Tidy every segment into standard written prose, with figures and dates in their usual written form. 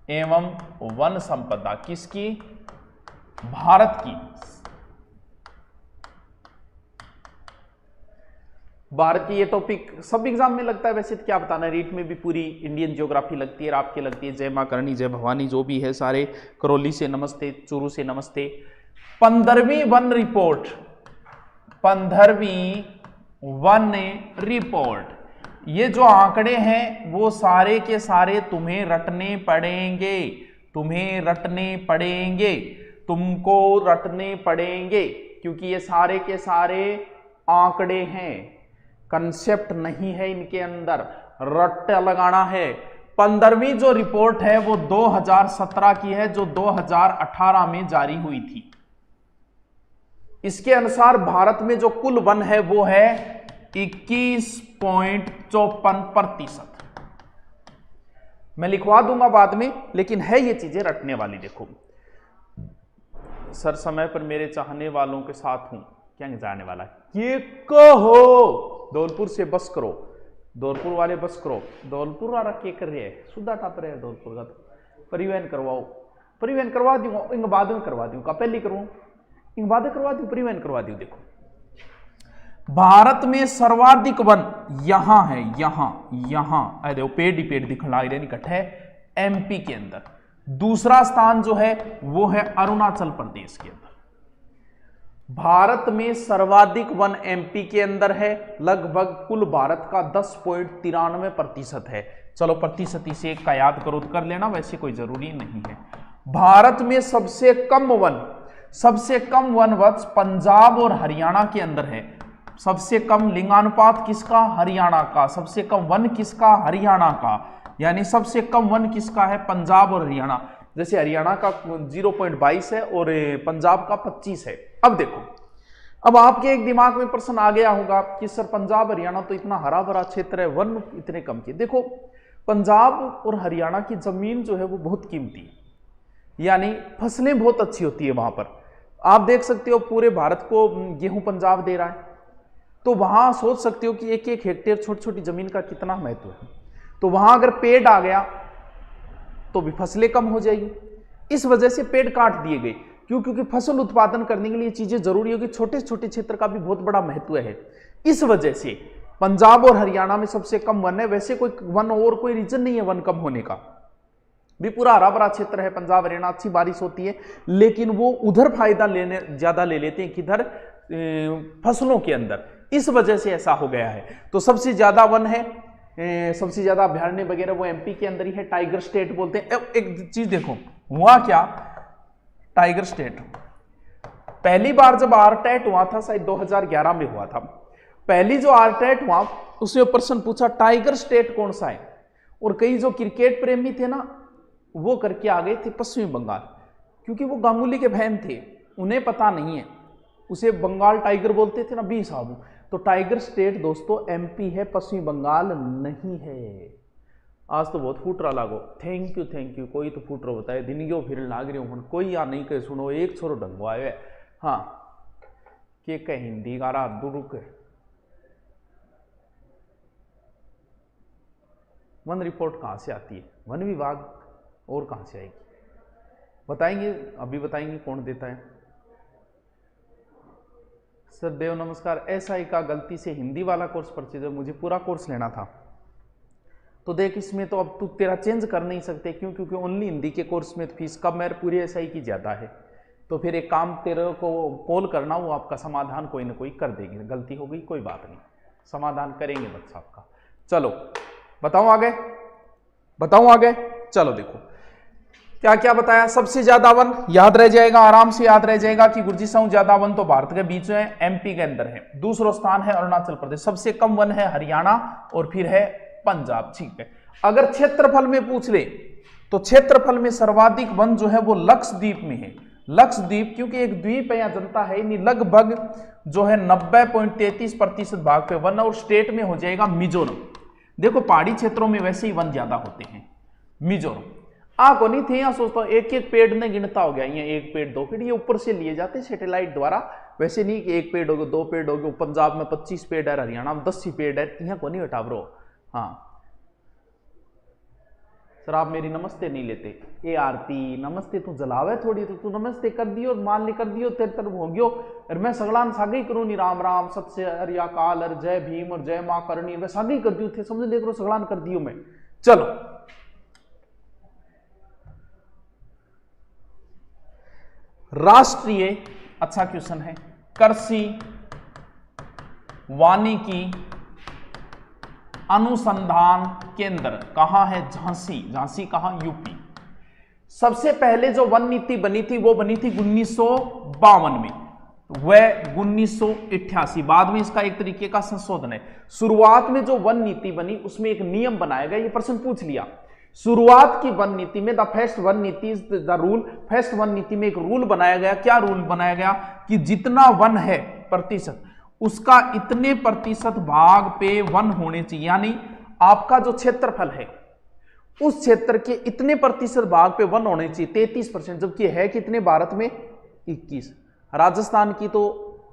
एवं वन संपदा किसकी? भारत की। भारत की ये टॉपिक सब एग्जाम में लगता है, वैसे तो क्या बताना, रीट में भी पूरी इंडियन ज्योग्राफी लगती है, आपकी लगती है जय मां करणी जय भवानी जो भी है सारे, करौली से नमस्ते, चूरू से नमस्ते। 15वीं वन रिपोर्ट, 15वीं वन रिपोर्ट, ये जो आंकड़े हैं वो सारे के सारे तुम्हें रटने पड़ेंगे, तुम्हें रटने पड़ेंगे, तुमको रटने पड़ेंगे, क्योंकि ये सारे के सारे आंकड़े हैं, कंसेप्ट नहीं है इनके अंदर, रट्टा लगाना है। 15वीं जो रिपोर्ट है वो 2017 की है, जो 2018 में जारी हुई थी। इसके अनुसार भारत में जो कुल वन है वो है 21.54%। मैं लिखवा दूंगा बाद में, लेकिन है ये चीजें रटने वाली। देखो सर समय पर मेरे चाहने वालों के साथ हूं, क्या जाने वाला ये कहो, धौलपुर से बस करो, धौलपुर वाले बस करो, धौलपुर वाला क्या कर रहे हैं, सुधा टाप रहे हैं धौलपुर का, तो परिवहन करवाओ, परिवहन करवा दूंगा, इन बाद में करवा दूंगा, पहले करूँ इन बाद करवा दूं, परिवहन करवा दूं। देखो भारत में सर्वाधिक वन यहां है, यहां देखो पेड़ ही पेड़ दिखला निकट है एमपी के अंदर। दूसरा स्थान जो है वो है अरुणाचल प्रदेश के अंदर। भारत में सर्वाधिक वन एमपी के अंदर है, लगभग कुल भारत का 10.93% है। चलो प्रतिशत से एक का याद करो तो कर लेना, वैसे कोई जरूरी नहीं है। भारत में सबसे कम वन वत्स पंजाब और हरियाणा के अंदर है। सबसे कम लिंगानुपात किसका? हरियाणा का। सबसे कम वन किसका? हरियाणा का। यानी सबसे कम वन किसका है? पंजाब और हरियाणा। जैसे हरियाणा का 0.22 है और पंजाब का 25 है। अब देखो, अब आपके एक दिमाग में प्रश्न आ गया होगा कि सर पंजाब हरियाणा तो इतना हरा भरा क्षेत्र है, वन इतने कम की। देखो पंजाब और हरियाणा की जमीन जो है वो बहुत कीमती है, यानी फसलें बहुत अच्छी होती है वहां पर। आप देख सकते हो पूरे भारत को गेहूं पंजाब दे रहा है, तो वहां सोच सकते हो कि एक एक हेक्टेयर छोटी छोटी जमीन का कितना महत्व है। तो वहां अगर पेड़ आ गया तो भी फसलें कम हो जाएगी। इस वजह से पेड़ काट दिए गए। क्यों? क्योंकि फसल उत्पादन करने के लिए चीजें जरूरी होगी, छोटे छोटे क्षेत्र का भी बहुत बड़ा महत्व है। इस वजह से पंजाब और हरियाणा में सबसे कम वन है। वैसे कोई वन और कोई रीजन नहीं है वन कम होने का, भी पूरा हरा भरा क्षेत्र है पंजाब हरियाणा, अच्छी बारिश होती है, लेकिन वो उधर फायदा ज्यादा ले लेते हैं किधर? फसलों के अंदर। इस वजह से ऐसा हो गया है। तो सबसे ज्यादा वन है, सबसे ज्यादा अभ्यारण्य वगैरह वो एमपी के अंदर ही है, टाइगर स्टेट बोलते हैं। एक चीज देखो हुआ क्या, टाइगर स्टेट पहली बार जब आरटेट हुआ था शायद 2011 में हुआ था, पहली जो आरटेट हुआ उसमें प्रश्न पूछा टाइगर स्टेट कौन सा है, और कई जो क्रिकेट प्रेमी थे ना वो करके आ गए थे पश्चिमी बंगाल, क्योंकि वो गांगुली के बहन थे, उन्हें पता नहीं है, उसे बंगाल टाइगर बोलते थे ना बी साहब। तो टाइगर स्टेट दोस्तों एमपी है, पश्चिमी बंगाल नहीं है। आज तो बहुत फूट रहा लागो, थैंक यू, कोई तो फूट रहा बताए दिन गयो फिर लाग रही हूँ कोई या नहीं कहे सुनो, एक छोरो ढंगो आयो है। हाँ के कह हिंदी का रहा दुरुक। वन रिपोर्ट कहाँ से आती है? वन विभाग, और कहाँ से आएगी बताएंगे, अभी बताएंगे कौन देता है। सर देव नमस्कार, एसआई का गलती से हिंदी वाला कोर्स परचेज, मुझे पूरा कोर्स लेना था। तो देख इसमें तो अब तू तेरा चेंज कर नहीं सकते, क्यों? क्योंकि ओनली हिंदी के कोर्स में तो फीस कम है, पूरी एसआई की ज़्यादा है। तो फिर एक काम तेरे को कॉल करना, वो आपका समाधान कोई ना कोई कर देंगे। गलती हो गई कोई बात नहीं, समाधान करेंगे बच्चा आपका। चलो बताऊं आगे, चलो देखो क्या क्या बताया। सबसे ज्यादा वन याद रह जाएगा, आराम से याद रह जाएगा कि गुरजी साहू ज्यादा वन तो भारत के बीच में एमपी के अंदर है। दूसरा स्थान है अरुणाचल प्रदेश, सबसे कम वन है हरियाणा, और फिर है पंजाब। ठीक है, अगर क्षेत्रफल में पूछ ले तो क्षेत्रफल में सर्वाधिक वन जो है वो लक्षद्वीप में है। लक्षद्वीप क्योंकि एक द्वीप है, यहाँ जनता है नहीं, लगभग जो है 90.33% भाग पे वन, और स्टेट में हो जाएगा मिजोरम। देखो पहाड़ी क्षेत्रों में वैसे ही वन ज्यादा होते हैं। मिजोरम को नहीं थे, यहाँ सोचता हूँ एक एक पेड़ ने गिनता हो गया, यहाँ एक पेड़ दो पेड़, ये ऊपर से लिए जाते सैटेलाइट द्वारा। वैसे नहीं कि एक पेड़ हो गया, दो पेड़ हो गए, पंजाब में 25 पेड़ है, हरियाणा में 10 ही पेड़ है, यहाँ को नहीं हटा ब्रो। हाँ सर आप मेरी नमस्ते नहीं लेते। ए आरती नमस्ते तू जलावे थोड़ी, तो तू नमस्ते कर दियो, मान ली कर दियो, तेरे तरफ हो गयो, और मैं सगलान सागे करूँ नहीं, राम राम सत से अरे अकाल और जय भीम और जय माँ करणी, मैं सागे कर दियो थे, समझ ले करो सगलान कर दियो मैं। चलो राष्ट्रीय, अच्छा क्वेश्चन है, कृषि वानिकी अनुसंधान केंद्र कहां है? झांसी। झांसी कहां? यूपी। सबसे पहले जो वन नीति बनी थी वो बनी थी 1952 में, वह 1988, बाद में इसका एक तरीके का संशोधन है। शुरुआत में जो वन नीति बनी उसमें एक नियम बनाया गया, ये प्रश्न पूछ लिया। शुरुआत की वन नीति में द फर्स्ट वन नीति is the rule, first one नीति में एक रूल बनाया गया। क्या रूल बनाया गया? कि जितना वन है प्रतिशत, उसका इतने प्रतिशत भाग पे वन होने चाहिए, यानी आपका जो क्षेत्रफल है उस क्षेत्र के इतने प्रतिशत भाग पे वन होने चाहिए, 33%, जबकि है कितने भारत में? 21। राजस्थान की तो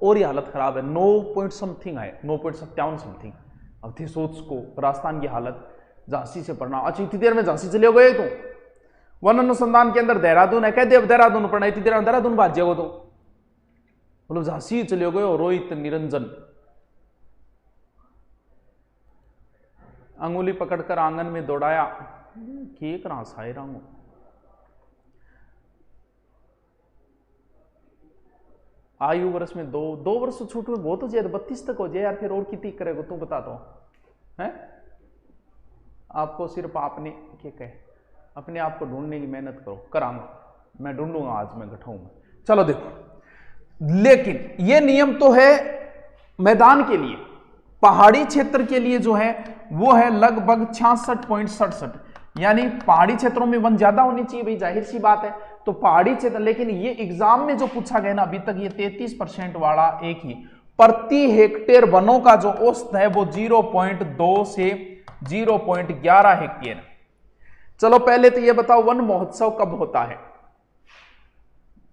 और ही हालत खराब है, 9 पॉइंट समथिंग है, 9.57 समथिंग। अब थी सोच को राजस्थान की हालत, झांसी से पढ़ना। अच्छा इतनी देर में झांसी चले गए तो वन अनुसंधान के अंदर देहरादून है, कहते अब देहरादून पढ़ना, इतनी देर में देहरादून भाग जाओगे तो बोलो झांसी चले गए। और रोहित निरंजन अंगुली पकड़कर आंगन में दौड़ाया, केक रहा सायरा हूं। आयु वर्ष में 2 वर्ष छूट में बहुत हो जाए, 32 तक हो जाए यार, फिर और कितनी करेगा तू बता दो है? आपको सिर्फ आपने क्या कहे, अपने आप को ढूंढने की मेहनत करो, करांगा मैं, ढूंढूंगा आज मैं, घटाऊंगा। चलो देखो, लेकिन ये नियम तो है मैदान के लिए, पहाड़ी क्षेत्र के लिए जो है वो है लगभग 66.67, यानी पहाड़ी क्षेत्रों में वन ज्यादा होनी चाहिए भाई, जाहिर सी बात है। तो पहाड़ी क्षेत्र, लेकिन ये एग्जाम में जो पूछा गया ना अभी तक, ये 33% वाला एक ही, प्रति हेक्टेयर वनों का जो औसत है वो 0.2 से 0.11 हेक्टेयर। चलो पहले तो ये बताओ वन महोत्सव कब होता है?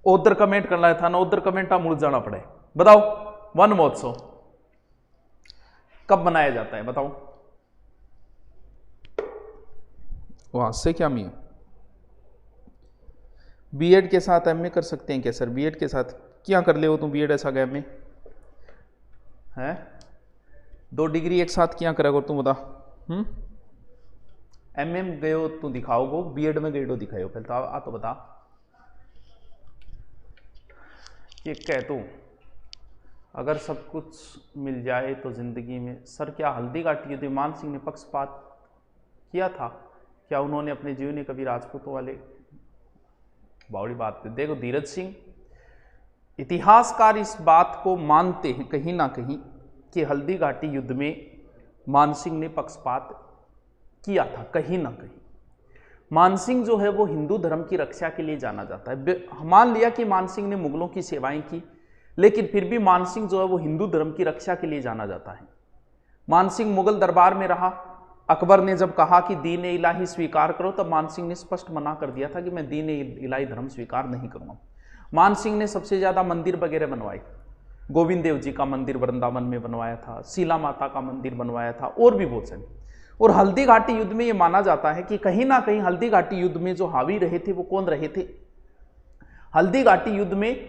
उधर कमेंट करना था ना, उधर कमेंट मुड़ जाना पड़े। बताओ वन महोत्सव कब मनाया जाता है? बताओ। वहां से क्या मी बीएड के साथ एमए कर सकते हैं क्या सर? बीएड के साथ क्या कर ले हो तुम? बीएड ऐसा गया में है 2 डिग्री एक साथ क्या करेगा तुम बता? एमएम गए हो तू दिखाओगो, बीएड में गए हो दिखाओ, पहले तो आ तो बता। ये कह तू अगर सब कुछ मिल जाए तो जिंदगी में, सर क्या हल्दी घाटी युद्ध मान सिंह ने पक्षपात किया था क्या? उन्होंने अपने जीवन में कभी राजपूतों वाले, बावड़ी बात है। देखो धीरज सिंह, इतिहासकार इस बात को मानते हैं कहीं ना कहीं कि हल्दी घाटी युद्ध में मानसिंह ने पक्षपात किया था, कहीं ना कहीं। मानसिंह जो है वो हिंदू धर्म की रक्षा के लिए जाना जाता है। मान लिया कि मानसिंह ने मुगलों की सेवाएं की, लेकिन फिर भी मानसिंह जो है वो हिंदू धर्म की रक्षा के लिए जाना जाता है। मानसिंह मुगल दरबार में रहा, अकबर ने जब कहा कि दीन ए इलाही स्वीकार करो, तब मानसिंह ने स्पष्ट मना कर दिया था कि मैं दीन ए इलाही धर्म स्वीकार नहीं करूंगा। मानसिंह ने सबसे ज्यादा मंदिर वगैरह बनवाए, गोविंद देव जी का मंदिर वृंदावन में बनवाया था, शीला माता का मंदिर बनवाया था, और भी बहुत सारे। और हल्दी घाटी युद्ध में यह माना जाता है कि कहीं ना कहीं हल्दी घाटी युद्ध में जो हावी रहे थे वो कौन रहे थे? हल्दी घाटी युद्ध में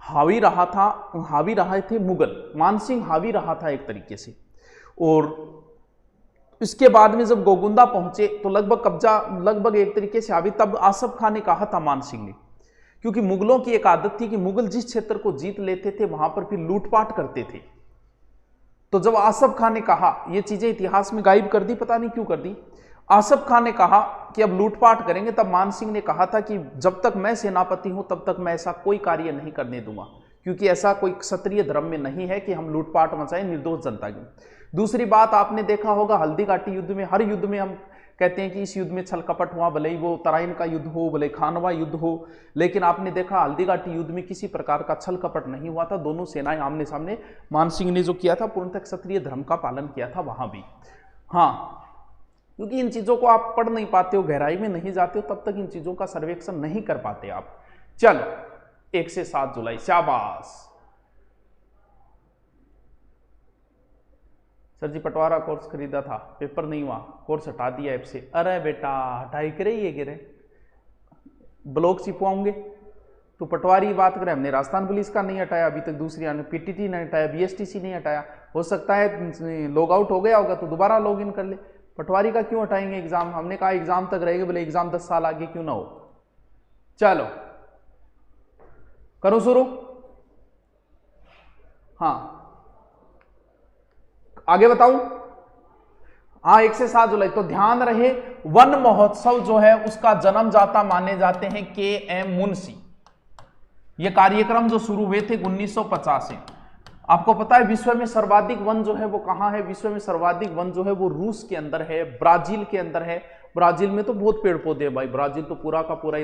हावी रहे थे मुगल, मानसिंह हावी रहा था एक तरीके से। और इसके बाद में जब गोगुंदा पहुंचे तो लगभग एक तरीके से हावी, तब आसफ खान ने कहा था मानसिंह ने, क्योंकि मुगलों की एक आदत थी कि मुगल जिस क्षेत्र को जीत लेते थे वहां पर फिर लूटपाट करते थे। तो जब आसफ खान ने कहा, ये चीजें इतिहास में गायब कर दी, पता नहीं क्यों कर दी, आसफ खान ने कहा कि अब लूटपाट करेंगे, तब मानसिंह ने कहा था कि जब तक मैं सेनापति हूं तब तक मैं ऐसा कोई कार्य नहीं करने दूंगा, क्योंकि ऐसा कोई क्षत्रिय धर्म में नहीं है कि हम लूटपाट मचाएं निर्दोष जनता की। दूसरी बात आपने देखा होगा, हल्दी घाटी युद्ध में, हर युद्ध में हम कहते हैं कि इस युद्ध में छल कपट हुआ, भले ही वो तराइन का युद्ध हो, भले खानवा युद्ध हो, लेकिन आपने देखा हल्दी घाटी युद्ध में किसी प्रकार का छल कपट नहीं हुआ था। दोनों सेनाएं आमने सामने, मानसिंह ने जो किया था पूर्णतः क्षत्रिय धर्म का पालन किया था वहां भी। हाँ, क्योंकि इन चीजों को आप पढ़ नहीं पाते हो, गहराई में नहीं जाते हो, तब तक इन चीजों का सर्वेक्षण नहीं कर पाते आप। चलो 1 से 7 जुलाई, शाबाश। सर जी पटवारा कोर्स खरीदा था, पेपर नहीं हुआ, कोर्स हटा दिया ऐप से। अरे बेटा हटाई करे ये गिरे, ब्लॉक चिपवाऊंगे। तो पटवारी बात करें, हमने राजस्थान पुलिस का नहीं हटाया अभी तक, दूसरी पीटीटी नहीं हटाया, बीएसटीसी नहीं हटाया। हो सकता है लॉग आउट हो गया होगा तो दोबारा लॉग इन कर ले। पटवारी का क्यों हटाएंगे एग्जाम? हमने कहा एग्जाम तक रहेगा, बोले एग्जाम 10 साल आगे क्यों ना हो। चलो करो शुरू। हाँ आगे बताऊं। हाँ 1 से 7 जुलाई। तो ध्यान रहे वन महोत्सव जो है उसका जन्मदाता माने जाते हैं के.एम. मुंशी। ये कार्यक्रम जो शुरू हुए थे 1950 से। आपको पता है विश्व में सर्वाधिक वन जो है वो कहां है? विश्व में सर्वाधिक वन जो है वो रूस के अंदर है, ब्राजील के अंदर है। ब्राजील में तो बहुत पेड़ पौधे हैं भाई, ब्राजील तो पूरा का पूरा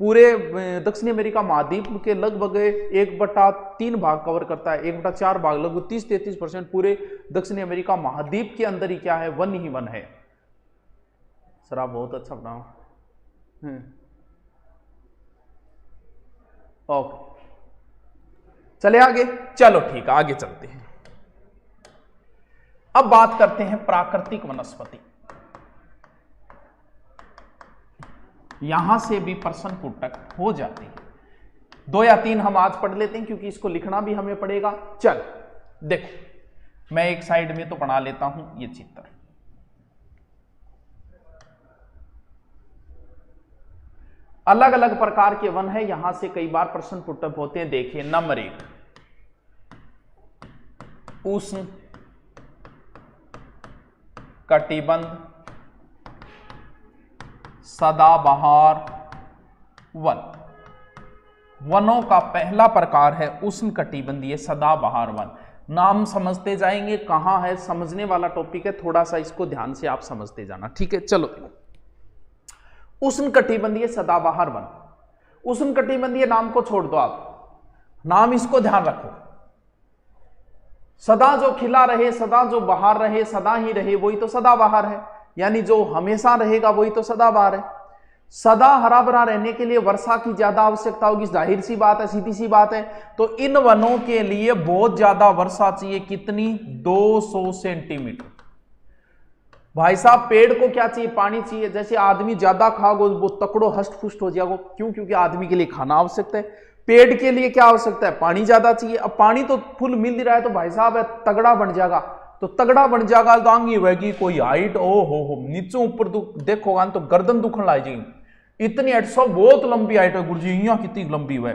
पूरे दक्षिण अमेरिका महाद्वीप के लगभग 1/3 भाग कवर करता है, 1/4 भाग, लगभग 30-33% पूरे दक्षिण अमेरिका महाद्वीप के अंदर ही क्या है? वन ही वन है। सर आप बहुत अच्छा बनाओ। ओके चले आगे। चलो ठीक है आगे चलते हैं। अब बात करते हैं प्राकृतिक वनस्पति। यहां से भी प्रश्न पुटक हो जाते हैं। 2 या 3 हम आज पढ़ लेते हैं क्योंकि इसको लिखना भी हमें पड़ेगा। चल देखो मैं एक साइड में तो बना लेता हूं ये चित्र। अलग अलग प्रकार के वन है, यहां से कई बार प्रश्न पुटअप होते हैं। देखिए नंबर 1 उष्ण कटिबंध सदाबहार वन। वनों का पहला प्रकार है उष्ण कटिबंधीय सदाबहार वन। नाम समझते जाएंगे, कहां है समझने वाला टॉपिक है, थोड़ा सा इसको ध्यान से आप समझते जाना, ठीक है। चलो उष्ण कटिबंधीय सदाबहार वन। उष्ण कटिबंधीय नाम को छोड़ दो आप, नाम इसको ध्यान रखो। सदा जो खिला रहे, सदा जो बहार रहे, सदा ही रहे, वही तो सदाबहार है। यानी जो हमेशा रहेगा वही तो सदाबहार है। सदा हरा भरा रहने के लिए वर्षा की ज्यादा आवश्यकता होगी, जाहिर सी बात है, सीधी सी बात है। तो इन वनों के लिए बहुत ज्यादा वर्षा चाहिए। कितनी? 200 सेंटीमीटर। भाई साहब पेड़ को क्या चाहिए? पानी चाहिए। जैसे आदमी ज्यादा खाओगे वो तकड़ो हष्ट पुष्ट हो जाएगा। क्यों? क्योंकि आदमी के लिए खाना आवश्यक है। पेड़ के लिए क्या आवश्यकता है? पानी ज्यादा चाहिए। अब पानी तो फुल मिल रहा है तो भाई साहब तगड़ा बन जाएगा। तो तगड़ा बन जाएगा तो आंगी होगी कोई हाइट, ओ हो नीचे ऊपर देखोगा तो गर्दन दुखन ला जाएगी। इतनी 800 बहुत लंबी हाइट है गुरुजी, यहाँ कितनी लंबी हुआ,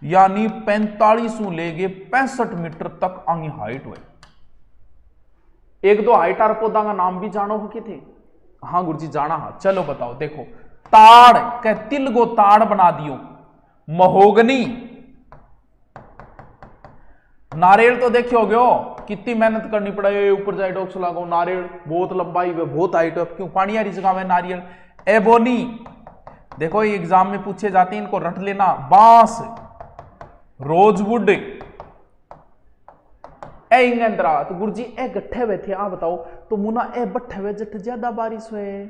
यानी 45 लेगे 65 मीटर तक आंगी हाइट हुए। 1-2 हाइट आर पौधा का नाम भी जानो हो के थे? हाँ गुरुजी जाना। हाँ चलो बताओ। देखो ताड़ के तिल गो ताड़ बना दियो, महोगनी, नारियल तो देखे हो गयो कितनी मेहनत करनी पड़े, ऊपर जाए डॉक्स लागो, नारियल बहुत लंबाई है, बहुत हाइट है, क्यों? पानी वाली जगह में नारियल। एबोनी देखो ये एग्जाम में पूछे जाते हैं, इनको रट लेना। बांस, रोजवुड, ए इंगेंद्रा। तो गुरुजी ए गट्ठे हुए थे आ बताओ तो मुना ए बट्ठे हुए जट ज्यादा बारिश हुए।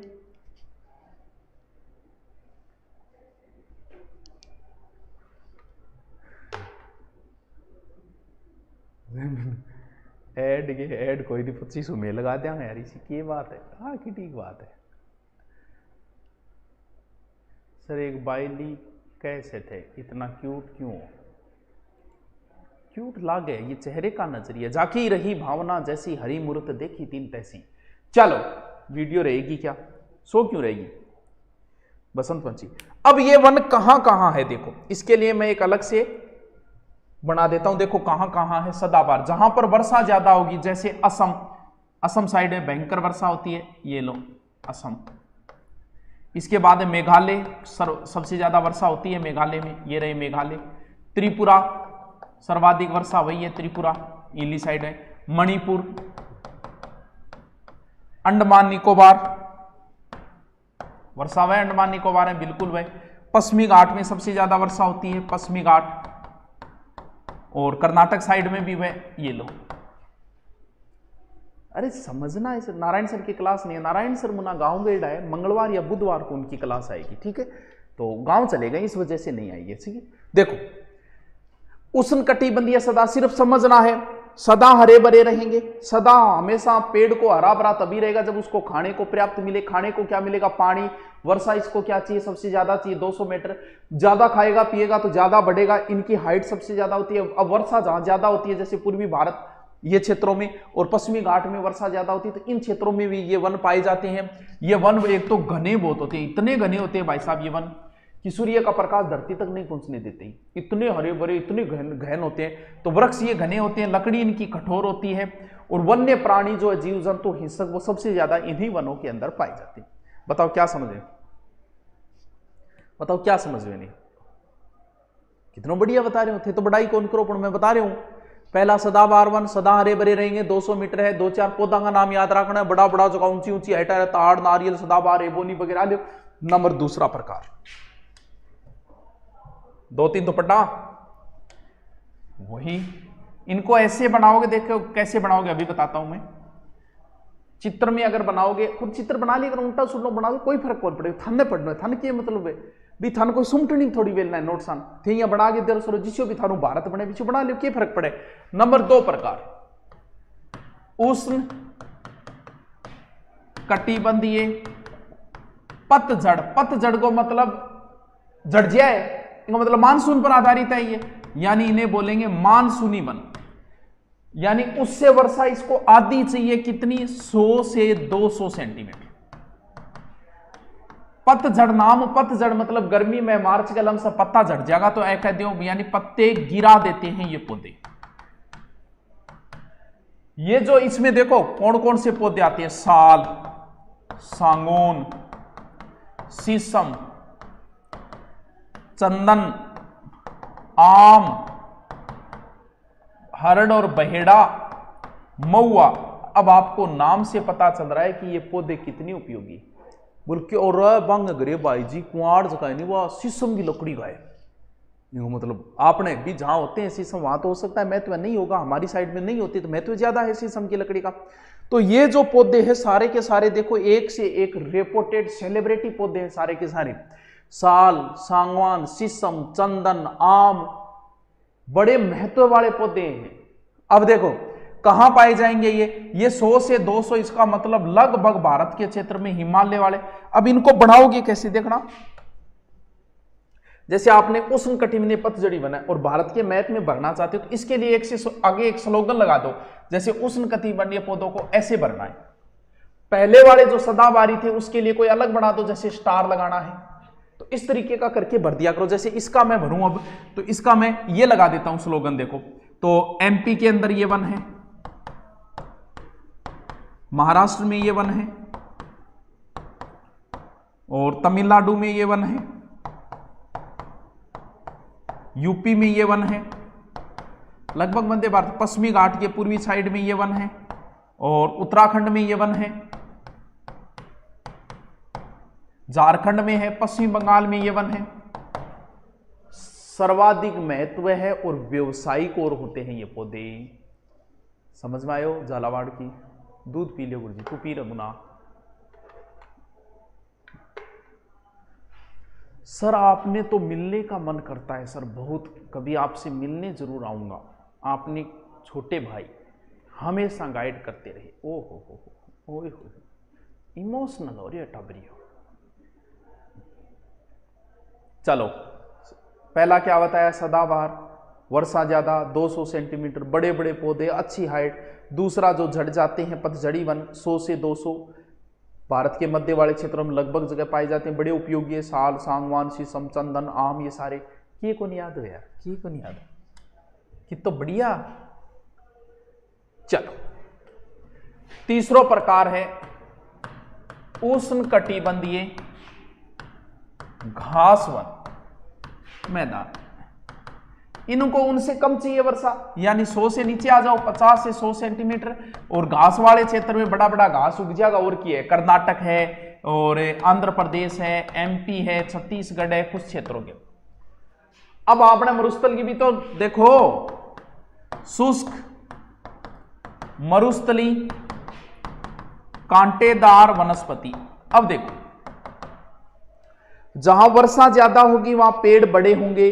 ऐड कोई नहीं 25 में लगा देंगे यार, इसी की बात है। हाँ की ठीक बात है। सर एक बाइली कैसे थे, इतना क्यूट क्यों? क्यूट लागे ये चेहरे का नजरिया, जाकी रही भावना जैसी हरी मूर्त देखी तीन तैसी। चलो वीडियो रहेगी क्या? सो क्यों रहेगी? बसंत पंचमी। अब ये वन कहां कहां है देखो, इसके लिए मैं एक अलग से बना देता हूं। देखो कहां कहां है सदाबहार, जहां पर वर्षा ज्यादा होगी, जैसे असम, असम साइड में भयंकर वर्षा होती है, ये लो असम। इसके बाद है मेघालय, सबसे ज्यादा वर्षा होती है मेघालय में, ये रहे मेघालय। त्रिपुरा सर्वाधिक वर्षा वही है, त्रिपुरा इली साइड है। मणिपुर, अंडमान निकोबार वर्षा वह अंडमान निकोबार है बिल्कुल वह। पश्चिमी घाट में सबसे ज्यादा वर्षा होती है, पश्चिमी घाट, और कर्नाटक साइड में भी वह, ये लो। अरे समझना इसे, नारायण सर की क्लास नहीं है, नारायण सर मुना गांव गए है, मंगलवार या बुधवार को उनकी क्लास आएगी, ठीक है। तो गांव चले गए इस वजह से नहीं आएगी, ठीक है। देखो उष्णकटिबंधीय सदा सिर्फ समझना है, सदा हरे भरे रहेंगे। सदा हमेशा पेड़ को हरा भरा तभी रहेगा जब उसको खाने को पर्याप्त मिले। खाने को क्या मिलेगा? पानी। वर्षा इसको क्या चाहिए? सबसे ज्यादा चाहिए 200 मीटर। ज्यादा खाएगा पिएगा तो ज्यादा बढ़ेगा। इनकी हाइट सबसे ज्यादा होती है। अब वर्षा जहां ज्यादा होती है जैसे पूर्वी भारत ये क्षेत्रों में और पश्चिमी घाट में वर्षा ज्यादा होती है, तो इन क्षेत्रों में भी ये वन पाए जाते हैं। ये वन एक तो घने बहुत होते हैं, इतने घने होते हैं भाई साहब ये वन कि सूर्य का प्रकाश धरती तक नहीं पहुंचने देते। इतने हरे भरे, इतने गहन होते हैं। तो वृक्ष ये घने होते हैं, लकड़ी इनकी कठोर होती है और वन्य प्राणी जो है, जीव जंतु, हिंसक, वो सबसे ज्यादा इन्हीं वनों के अंदर पाए जाते हैं। बताओ क्या समझे? बताओ क्या समझ में नहीं? कितना बढ़िया बता रहे हो थे तो बढ़ाई कौन करो, पर मैं बता रहा हूं। पहला सदाबहार वन, सदा हरे भरे रहेंगे, 200 मीटर है। 2-4 पौधा का नाम याद रखना है, बड़ा बड़ा जगह, ऊंची ऊंची हाइट है, ताड़, नारियल, सदाबहार, एबोनी वगैरह लो। नंबर दूसरा प्रकार, 2-3 तो पटा वही। इनको ऐसे बनाओगे, देखो कैसे बनाओगे अभी बताता हूं मैं। चित्र में अगर बनाओगे, खुद चित्र बना लिया, अगर उल्टा सुल्टा बना दो कोई फर्क कौन पड़ेगा। थन ने पढ़ना, थन के मतलब है भी थन कोई सुमटनी थोड़ी वेलना है, नोटसान थे या बना के दे सरो जिसो भी थारू भारत बने पीछे बना लियो, क्या फर्क पड़े। नंबर 2 प्रकार, उष्ण कटिबंधीय पतझड़। पतझड़ को मतलब झड़जिया है, इनका मतलब मानसून पर आधारित है ये, यानी इन्हें बोलेंगे मानसूनी वन। यानी उससे वर्षा इसको आधी चाहिए, कितनी? 100 से 200 सेंटीमीटर। पतझड़ नाम, पतझड़ मतलब गर्मी में मार्च के लम से पत्ता झड़ जाएगा तो ऐ कह दो, यानी पत्ते गिरा देते हैं ये पौधे। ये जो इसमें देखो कौन कौन से पौधे आते हैं? साल, सांगून, शीशम, चंदन, आम, हरड़ और बहेड़ा, महुआ। अब आपको नाम से पता चल रहा है कि ये पौधे कितने उपयोगी। बोल के और बंग गरे भाई जी कुआड़ जगह नहीं, वह शीशम की लकड़ी का है। मतलब आपने भी जहां होते हैं शीशम वहां तो हो सकता है महत्व नहीं होगा, हमारी साइड में नहीं होती तो महत्व ज्यादा है शीशम की लकड़ी का। तो ये जो पौधे हैं सारे के सारे देखो एक से एक रेपोर्टेड सेलिब्रिटी पौधे हैं सारे के सारे। साल, सांगवान, शीशम, चंदन, आम, बड़े महत्व वाले पौधे हैं। अब देखो कहां पाए जाएंगे ये 100 से 200, इसका मतलब लगभग भारत के क्षेत्र में हिमालय वाले। अब इनको बढ़ाओगे कैसे देखना, जैसे आपने उष्ण कटिबंधीय पतझड़ी बनाए और भारत के मैप में भरना चाहते हो तो इसके लिए एक से आगे एक स्लोगन लगा दो, जैसे उष्ण कटिबंधीय पौधों को ऐसे भरना है। पहले वाले जो सदाबहारी थे उसके लिए कोई अलग बना दो, जैसे स्टार लगाना है, तो इस तरीके का करके भर दिया करो। जैसे इसका मैं भरूं अब, तो इसका मैं ये लगा देता हूं स्लोगन, देखो तो एमपी के अंदर ये वन है, महाराष्ट्र में ये वन है, और तमिलनाडु में ये वन है, यूपी में ये वन है, लगभग वंदे भारत पश्चिमी घाट के पूर्वी साइड में ये वन है, और उत्तराखंड में ये वन है, झारखंड में है, पश्चिम बंगाल में ये वन है। सर्वाधिक महत्व है और व्यवसायिक और होते हैं ये पौधे। समझ में आयो? झालावाड़ की दूध पी ले गुरु जी, तू पी रघुना। सर आपने तो मिलने का मन करता है सर बहुत, कभी आपसे मिलने जरूर आऊंगा। आपने छोटे भाई हमेशा गाइड करते रहे। ओ हो इमोशनल हो रही है टबरियो। चलो पहला क्या बताया? सदाबहार, वर्षा ज्यादा, 200 सेंटीमीटर, बड़े बड़े पौधे, अच्छी हाइट। दूसरा जो झड़ जाते हैं पतझड़ी वन, 100 से 200, भारत के मध्य वाले क्षेत्रों में लगभग जगह पाए जाते हैं, बड़े उपयोगी है। साल, सांगवान, शीशम, चंदन, आम, ये सारे। ये कौन याद हो यार? ये कौन याद है? कि तो बढ़िया। चलो तीसरा प्रकार है उष्ण कटिबंधीय घास वन मैदान। इनको उनसे कम चाहिए वर्षा, यानी 100 से नीचे आ जाओ, 50 से 100 सेंटीमीटर, और घास वाले क्षेत्र में बड़ा बड़ा घास उग जाएगा। और की है? कर्नाटक है, और आंध्र प्रदेश है, एमपी है, छत्तीसगढ़ है, कुछ क्षेत्रों के। अब आपने मरुस्थल की भी तो देखो, शुष्क, मरुस्थली, कांटेदार वनस्पति। अब देखो जहां वर्षा ज्यादा होगी वहां पेड़ बड़े होंगे,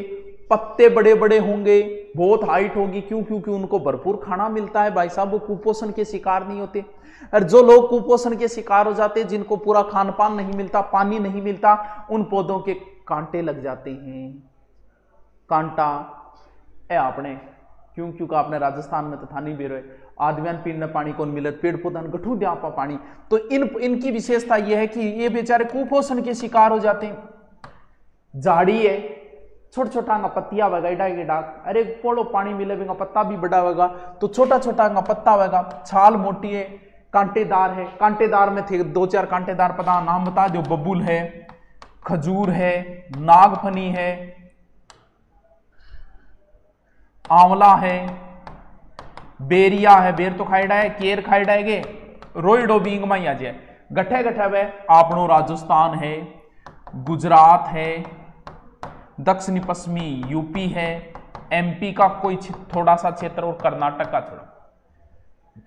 पत्ते बड़े बड़े होंगे, बहुत हाइट होगी। क्यों? क्योंकि उनको भरपूर खाना मिलता है भाई साहब, वो कुपोषण के शिकार नहीं होते। और जो लोग कुपोषण के शिकार हो जाते हैं, जिनको पूरा खान पान नहीं मिलता, पानी नहीं मिलता, उन पौधों के कांटे लग जाते हैं। कांटा ए आपने क्यों? क्योंकि आपने राजस्थान में तो था नहीं बेरो आदमियान पीने पानी कौन मिलत, पेड़ पौधा गठू दे आपा पानी। तो इनकी विशेषता यह है कि ये बेचारे कुपोषण के शिकार हो जाते हैं। झाड़ी है, छोटा छोटा पत्तियां होगा, इडा इडा, अरे पोड़ो पानी मिलेगा, पत्ता भी बड़ा होगा, तो छोटा छोटा पत्ता होगा, छाल मोटी है, कांटेदार है। कांटेदार में थे 2-4 कांटेदार पता नाम बता दो। बबूल है, खजूर है, नागफनी है, आंवला है, बेरिया है, बेर तो खाइडा है, केर खाइडा है, रोइडो बींग माई आ जाए गठे गठे वे आपनो राजस्थान है, गुजरात है, दक्षिणी पश्चिमी यूपी है, एमपी का कोई थोड़ा सा क्षेत्र और कर्नाटक का थोड़ा।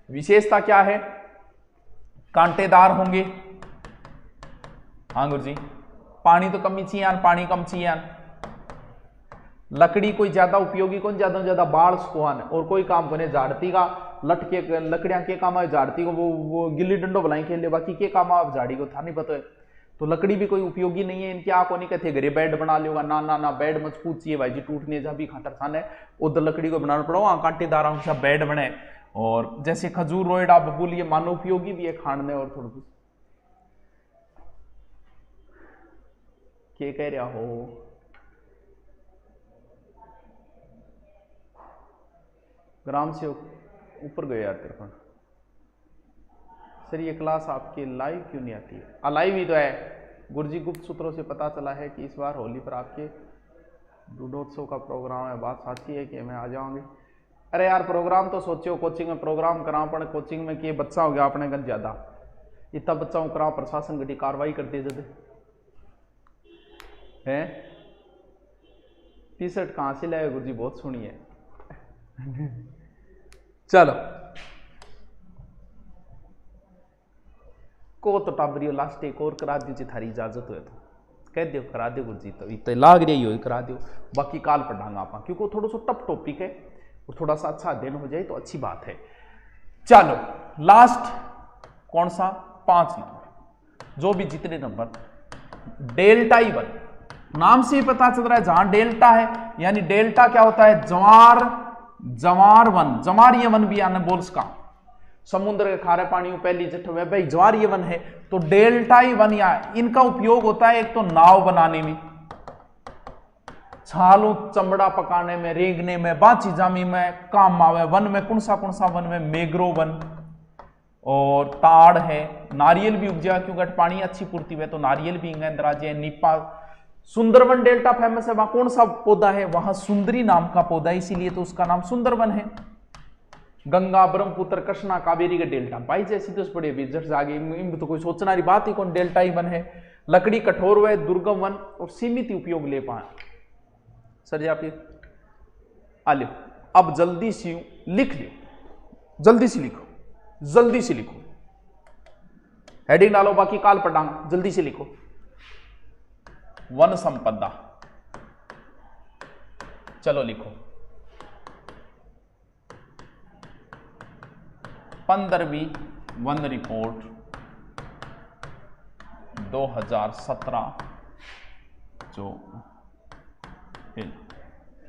विशेषता क्या है? कांटेदार होंगे। हाँ गुरु जी, पानी तो कम ही चाहिए, पानी कम चाहिए। लकड़ी कोई ज्यादा उपयोगी कौन, ज्यादा बाढ़ सुहान और कोई काम कोने। झाड़ती का लटके लकड़ियां के काम है, झाड़ती को वो गिल्ली डंडो बुलाई खेल, बाकी के काम आप झाड़ी को था नहीं पता है। तो लकड़ी भी कोई उपयोगी नहीं है इनकी। आप नहीं कहते घरे बेड बना लियोगा, ना ना ना, बेड मजबूत चाहिए भाई जी, टूटने जा भी खातर खान है, उधर लकड़ी को बनाना पड़ो। हाँ, कांटेदार सब बेड बने। और जैसे खजूर, रोइडा, बबूल, ये मानव उपयोगी भी है खाने और थोड़ा कुछ। क्या कह रहा हो? ग्राम से ऊपर गए यार तेरे। सर ये क्लास आपकी लाइव क्यों नहीं आती है? लाइव ही तो है गुरुजी। गुप्त सूत्रों से पता चला है कि इस बार होली पर आपके दूधोत्सव का प्रोग्राम है। बात सच्ची है कि मैं आ जाऊंगी? अरे यार प्रोग्राम तो सोचो कोचिंग में प्रोग्राम करा, पर कोचिंग में कि बच्चा हो गया अपने गन ज्यादा, इतना बच्चा करा, प्रशासन गड्डी कार्रवाई करती है। टी शर्ट कहाँ से लाए गुरुजी? बहुत सुनी है। चलो को तो टाबरियो लास्ट एक और करा दीजिए, थारी इजाजत हो तो कह दो करा दो गुरुजी। तो इतना लाग रही हो करा दो, बाकी काल पढ़ांगा आप, क्योंकि थोड़ा सा टफ टॉपिक है और थोड़ा सा अच्छा अध्ययन हो जाए तो अच्छी बात है। चलो लास्ट कौन सा? 5 नंबर, जो भी जितने नंबर, डेल्टा E1 नाम से ही पता चल रहा है जहां डेल्टा है, यानी डेल्टा क्या होता है? ज्वार, जवार वन, जवारीय वन भी आने बोल सका, समुद्र के खारे पानी में पहली जट में भाई ज्वारीय वन है। तो डेल्टा E1 या इनका उपयोग होता है एक तो नाव बनाने में, छालू चमड़ा पकाने में, रेंगने में, बाची जामी में काम आवे। वन में कौन सा वन में? मैंग्रोव वन और ताड़ है। नारियल भी उपजा, क्योंकि पानी अच्छी पूर्ति है तो नारियल भी इंद्राजे। नीपा, सुंदरवन डेल्टा फेमस है, वहां कौन सा पौधा है? वहां सुंदरी नाम का पौधा, इसीलिए तो उसका नाम सुंदरवन है। गंगा, ब्रह्मपुत्र, कृष्णा, कावेरी के डेल्टा भाई जैसी तो बड़े बिजट आगे तो कोई सोचना रही बात ही कौन। डेल्टा E1 है। लकड़ी कठोर व दुर्गम वन और सीमित उपयोग ले पाए। सर जी आप आ लो, अब जल्दी से लिख लो, जल्दी से लिखो, जल्दी से लिखो, हेडिंग डालो, बाकी काल पढ़ाऊंगा, जल्दी से लिखो। वन संपदा, चलो लिखो। 15वीं वन रिपोर्ट 2017 जो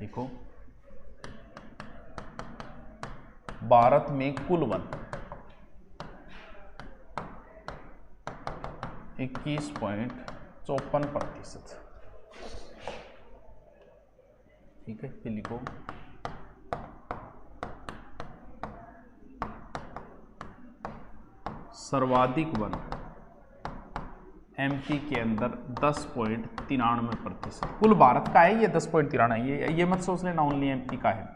लिखो। भारत में कुल वन 21.54%। ठीक है, फिर लिखो सर्वाधिक वन एमपी के अंदर 10.93%। कुल भारत का है ये 10.93, ये मत सोच लेना ओनली एमपी का है।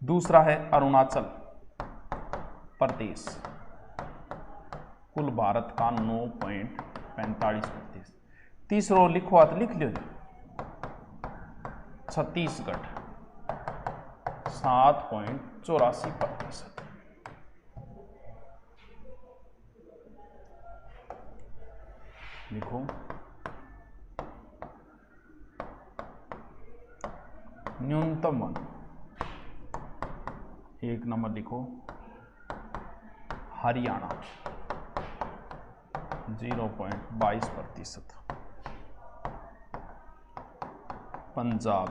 दूसरा है अरुणाचल प्रदेश, कुल भारत का 9.45%। तीसरा लिखो तो लिख लो छत्तीसगढ़ 7.84%। लिखो न्यूनतम वन एक नंबर लिखो हरियाणा 0.22%, पंजाब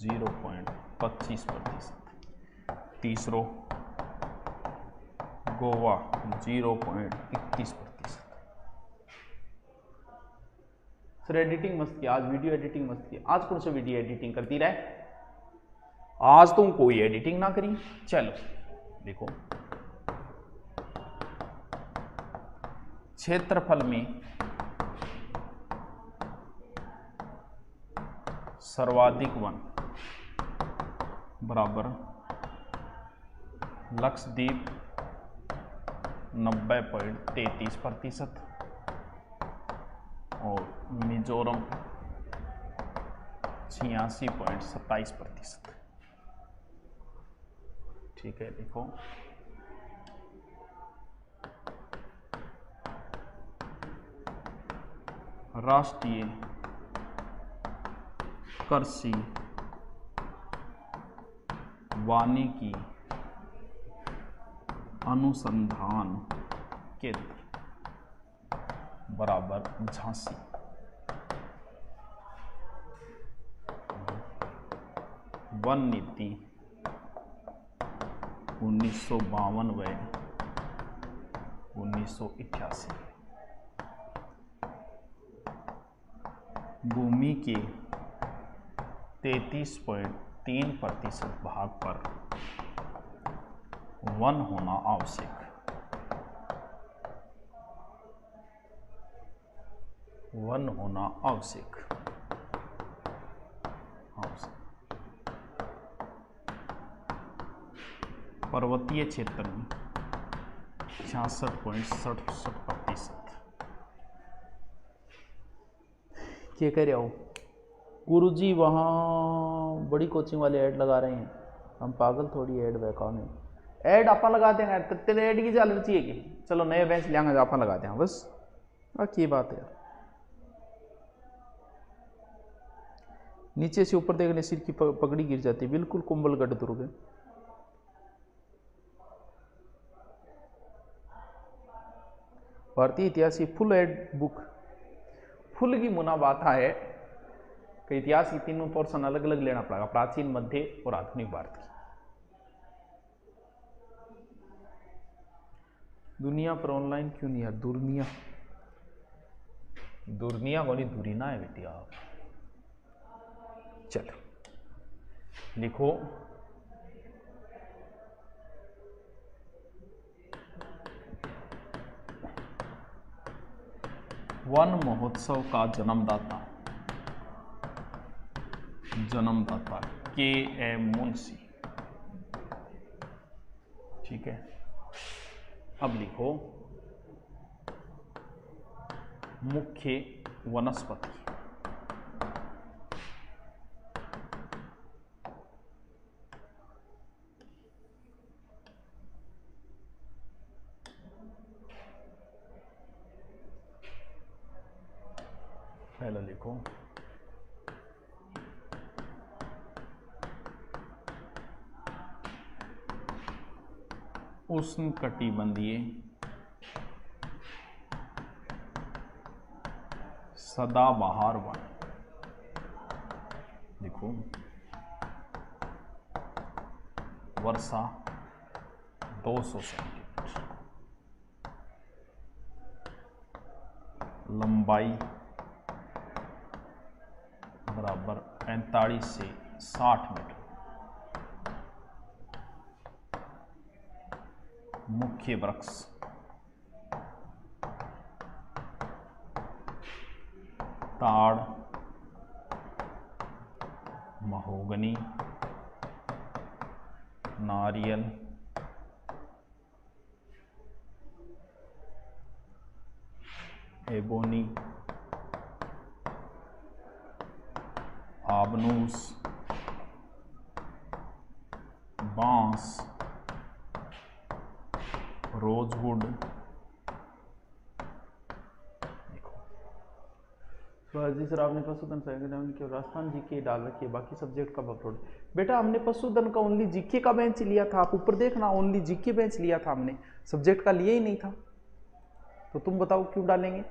0.25%, तीसरो गोवा 0.31%। सर एडिटिंग मस्त किया आज, वीडियो एडिटिंग मस्त किया आज, कौन सा वीडियो एडिटिंग करती रहे आज, तुम कोई एडिटिंग ना करी। चलो देखो क्षेत्रफल में सर्वाधिक वन बराबर लक्षद्वीप 90.33% और मिजोरम 86.27%। ठीक है, देखो राष्ट्रीय कृषि वानिकी अनुसंधान केंद्र बराबर झांसी, वन नीति 1952 व 1988, भूमि के 33.3% भाग पर वन होना आवश्यक, वन होना आवश्यक। पर्वतीय क्षेत्र में 66.67%। क्या कह रहे हो गुरुजी, वहाँ बड़ी कोचिंग वाले ऐड लगा रहे हैं, हम पागल थोड़ी ऐड बेकार नहीं, ऐड आप लगा देंगे तेरे ऐड की चालू चाहिए कि चलो नए बेंच लेंगे आप लगा दें बस, बाकी ये बात है यार। नीचे से ऊपर देखने सिर की पगड़ी गिर जाती है, बिल्कुल कुंभलगढ़ दुर्ग। भारतीय इतिहास की फुल एड बुक, फुल की मुना बात है कि इतिहास की तीनों पोर्शन अलग अलग लेना पड़ेगा, प्राचीन, मध्य और आधुनिक भारत की। दुनिया पर ऑनलाइन क्यों नहीं यार, दुनिया दुनिया वाली दूरी ना है बेटी आप। चलो लिखो वन महोत्सव का जन्मदाता के.एम. मुंशी। ठीक है, अब लिखो मुख्य वनस्पति, पहले लिखो उष्णकटिबंधीय सदाबहार वन, देखो वर्षा 200 सेंटीमीटर, लंबाई बराबर 45 से 60 मीटर, मुख्य वृक्ष ताड़, महोगनी, नारियल, एबोनी, आबनूस, बांस, रोजवुड। जी सर, आपने पशुधन की राजस्थान जीके डाल रखी है, बाकी सब्जेक्ट कब अपलोड? बेटा हमने पशुधन का ओनली जीके का बेंच लिया था, आप ऊपर देखना, ओनली जीके बेंच लिया था हमने, सब्जेक्ट का लिया ही नहीं था। तो तुम बताओ क्यों डालेंगे?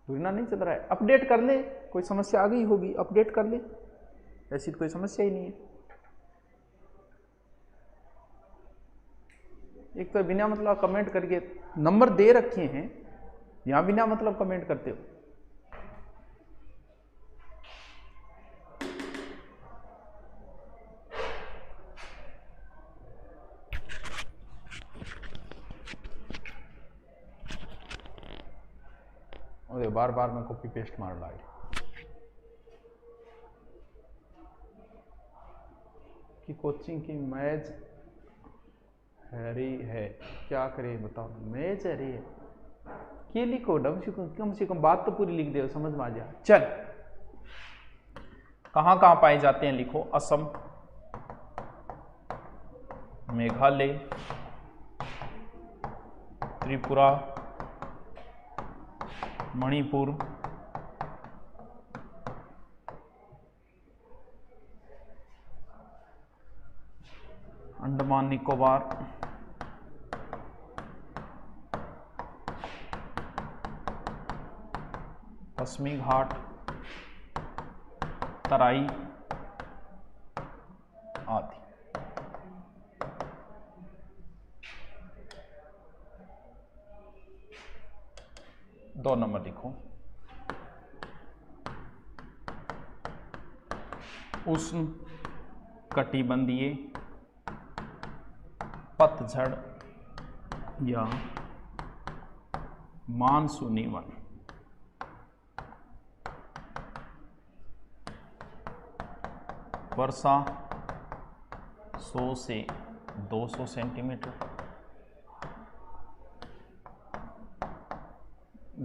ढूंढना नहीं चल रहा है, अपडेट कर ले, कोई समस्या आ गई होगी अपडेट कर ले, ऐसी तो कोई समस्या ही नहीं है। एक तो बिना मतलब कमेंट करके नंबर दे रखे हैं, यहां बिना मतलब कमेंट करते हो। अरे बार बार मैं कॉपी पेस्ट मार रहा है कि कोचिंग की मैच हैरी है, क्या करें बताओ, मैच हैरी है ये लिखो, कम से कम बात तो पूरी लिख दे, समझ में आ जाए। चल, कहां कहां पाए जाते हैं लिखो, असम, मेघालय, त्रिपुरा, मणिपुर, अंडमान निकोबार, पश्चिमी घाट, तराई आदि। दो नंबर लिखो, उष्ण कटिबंधीय पतझड़ या मानसूनी वन। वर्षा 100 से 200 सेंटीमीटर,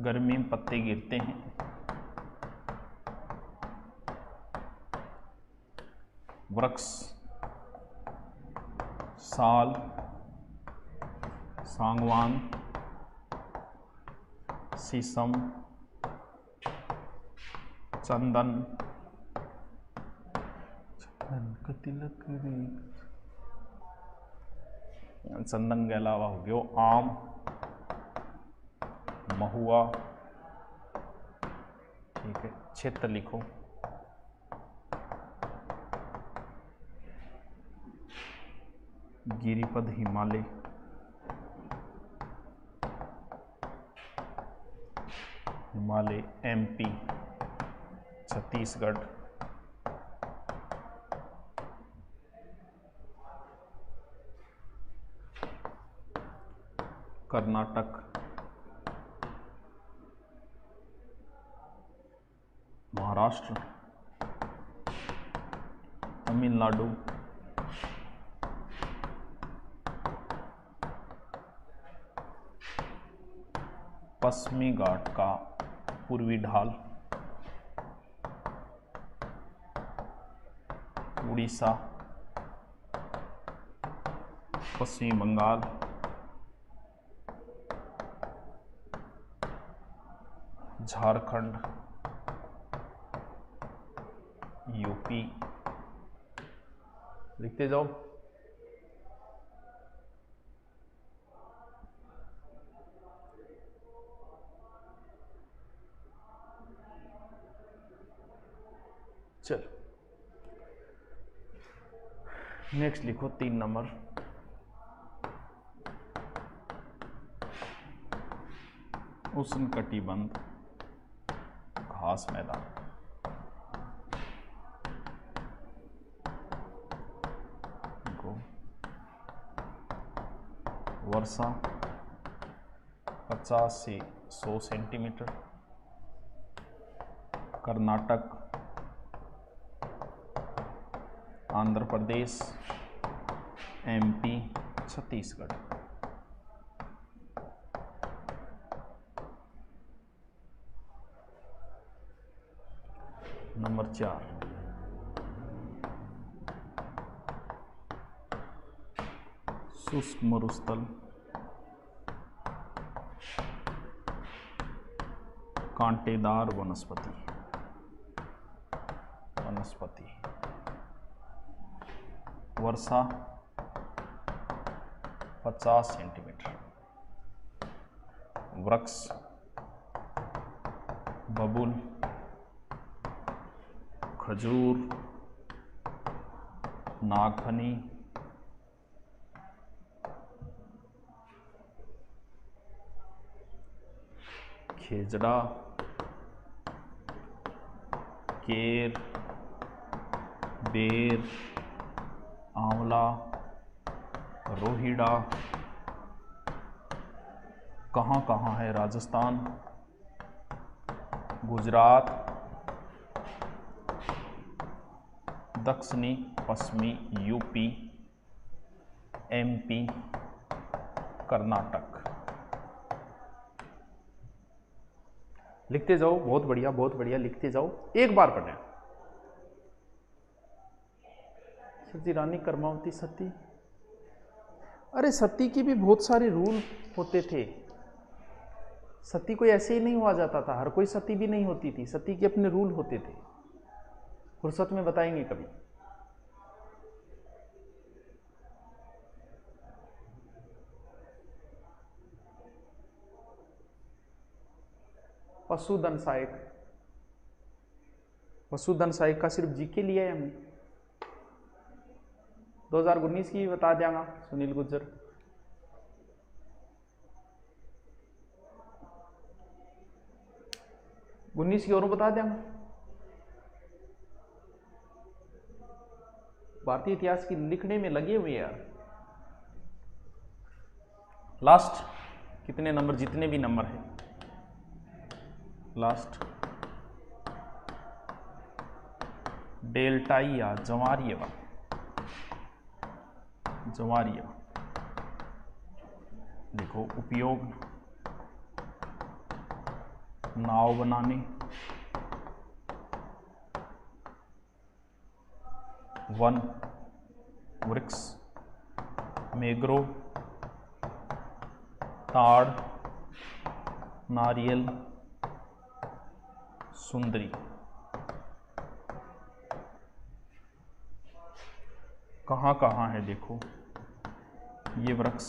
गर्मी में पत्ते गिरते हैं, वृक्ष साल, सागवान, शीशम, चंदन, चंदन के अलावा हो गयो आम, महुआ, ठीक है। क्षेत्र लिखो, गिरिपद हिमालय, हिमालय एमपी, छत्तीसगढ़, कर्नाटक, महाराष्ट्र, तमिलनाडु, पश्चिमी घाट का पूर्वी ढाल, उड़ीसा, पश्चिमी बंगाल, झारखंड, यूपी। लिखते जाओ। चल नेक्स्ट लिखो 3 नंबर, उष्ण कटिबंध घास मैदान। वर्षा 50 से 100 centimetre, Karnataka, Andhra Pradesh, MP, Chhattisgarh. Number 4, शुष्क मरुस्थल, कांटेदार वनस्पति। वर्षा 50 सेंटीमीटर। वृक्ष बबूल, खजूर, नागफनी, खेजड़ा, केर, बेर, आंवला, रोहिड़ा। कहाँ कहाँ है? राजस्थान, गुजरात, दक्षिणी पश्चिमी यूपी, एमपी, कर्नाटक। लिखते जाओ, बहुत बढ़िया बहुत बढ़िया, लिखते जाओ, एक बार पढ़ें। सती रानी कर्मावती सती, अरे सती की भी बहुत सारे रूल होते थे। सती कोई ऐसे ही नहीं हुआ जाता था, हर कोई सती भी नहीं होती थी, सती के अपने रूल होते थे। फुर्सत में बताएंगे कभी। पशुधन सहायक, पशुधन सहायक का सिर्फ जीके लिया है हमने। 2019 की भी बता देगा सुनील गुज्जर। उन्नीस की और बता देंगे। भारतीय इतिहास की लिखने में लगे हुए यार। लास्ट कितने नंबर, जितने भी नंबर है लास्ट। डेल्टाइया जवारियवा, जवारिया। देखो उपयोग नाव बनाने, वन वृक्ष, मैंग्रोव, ताड़, नारियल, सुंदरी। कहाँ कहाँ है देखो ये वृक्ष।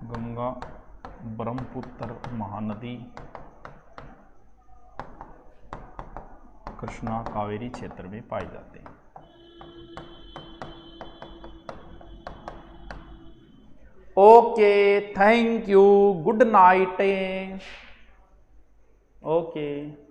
गंगा, ब्रह्मपुत्र महानदी, कृष्णा कावेरी क्षेत्र में पाए जाते हैं। Okay, thank you, good night. Okay.